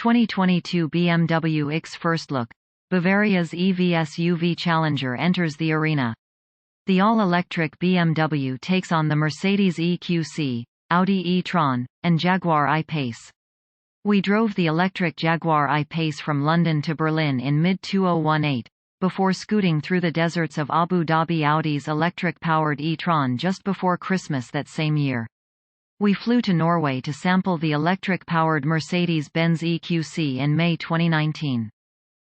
2022 BMW X First Look. Bavaria's EV SUV challenger enters the arena. The all-electric BMW takes on the Mercedes EQC, Audi e-tron, and Jaguar I-Pace. We drove the electric Jaguar I-Pace from London to Berlin in mid-2018, before scooting through the deserts of Abu Dhabi. Audi's electric-powered e-tron just before Christmas that same year. We flew to Norway to sample the electric-powered Mercedes-Benz EQC in May 2019.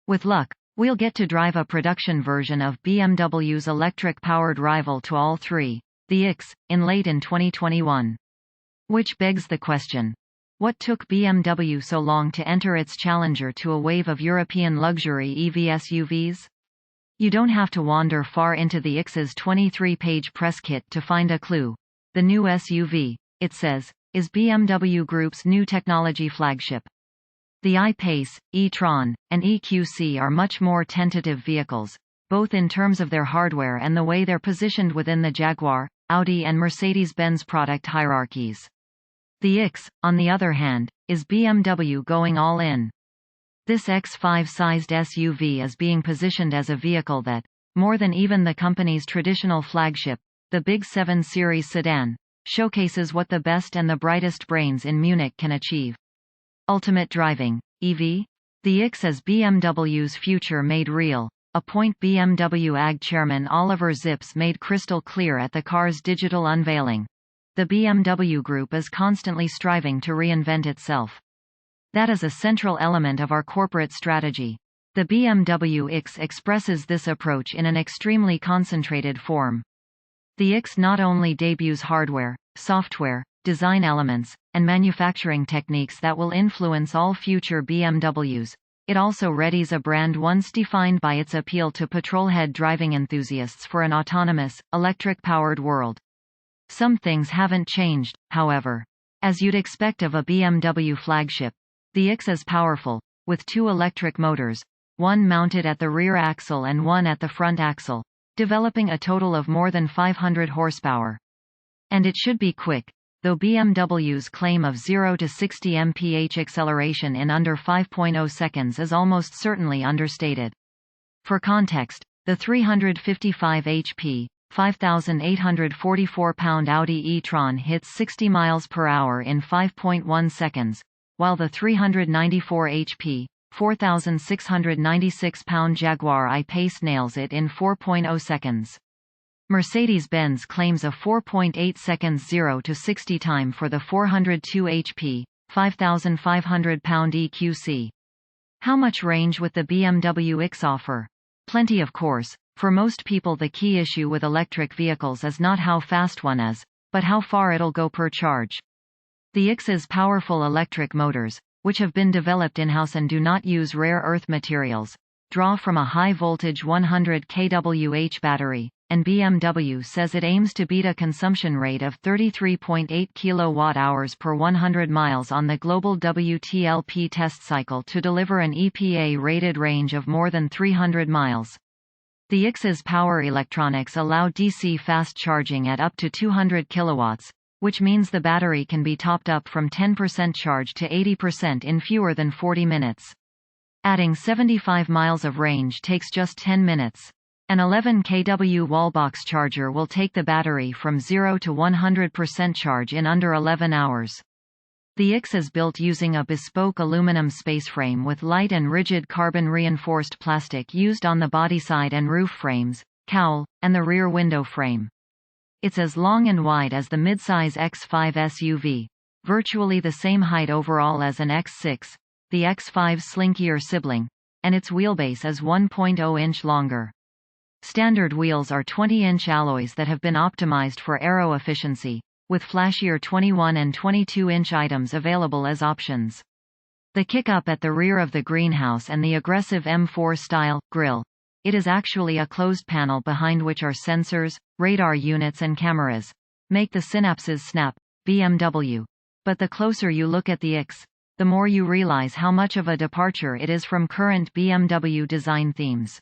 With luck, we'll get to drive a production version of BMW's electric-powered rival to all three, the X, in 2021. Which begs the question: what took BMW so long to enter its challenger to a wave of European luxury EV SUVs? You don't have to wander far into the X's 23-page press kit to find a clue. The new SUV, it says, is BMW Group's new technology flagship. The I-Pace, e-tron, and EQC are much more tentative vehicles, both in terms of their hardware and the way they're positioned within the Jaguar, Audi and Mercedes-Benz product hierarchies. The X, on the other hand, is BMW going all in. This X5-sized SUV is being positioned as a vehicle that, more than even the company's traditional flagship, the Big 7 Series sedan, showcases what the best and the brightest brains in Munich can achieve. Ultimate driving, EV? The X is BMW's future made real, a point BMW AG chairman Oliver Zipse made crystal clear at the car's digital unveiling. The BMW Group is constantly striving to reinvent itself. That is a central element of our corporate strategy. The BMW X expresses this approach in an extremely concentrated form. The X not only debuts hardware, software, design elements, and manufacturing techniques that will influence all future BMWs, it also readies a brand once defined by its appeal to petrolhead driving enthusiasts for an autonomous, electric-powered world. Some things haven't changed, however. As you'd expect of a BMW flagship, the X is powerful, with two electric motors, one mounted at the rear axle and one at the front axle, developing a total of more than 500 horsepower. And it should be quick, though BMW's claim of 0 to 60 mph acceleration in under 5.0 seconds is almost certainly understated. For context, the 355 HP, 5,844 pound Audi e-tron hits 60 miles per hour in 5.1 seconds, while the 394 HP, 4,696 pound Jaguar I-Pace nails it in 4.0 seconds. Mercedes-Benz claims a 4.8 seconds 0 to 60 time for the 402 HP, 5,500 pound EQC. How much range with the BMW X offer? Plenty, of course. For most people, the key issue with electric vehicles is not how fast one is, but how far it'll go per charge. The X's powerful electric motors, which have been developed in-house and do not use rare earth materials, draw from a high-voltage 100 kWh battery, and BMW says it aims to beat a consumption rate of 33.8 kWh per 100 miles on the global WLTP test cycle to deliver an EPA-rated range of more than 300 miles. The X's power electronics allow DC fast charging at up to 200 kilowatts, which means the battery can be topped up from 10% charge to 80% in fewer than 40 minutes. Adding 75 miles of range takes just 10 minutes. An 11 kW wallbox charger will take the battery from 0 to 100% charge in under 11 hours. The X is built using a bespoke aluminum spaceframe with light and rigid carbon-reinforced plastic used on the bodyside and roof frames, cowl, and the rear window frame. It's as long and wide as the midsize X5 SUV, virtually the same height overall as an X6, the X5's slinkier sibling, and its wheelbase is 1.0 inch longer. Standard wheels are 20-inch alloys that have been optimized for aero efficiency, with flashier 21 and 22-inch items available as options. The kick-up at the rear of the greenhouse and the aggressive M4-style grille. It is actually a closed panel behind which are sensors, radar units and cameras. Make the synapses snap, BMW. But the closer you look at the X, the more you realize how much of a departure it is from current BMW design themes.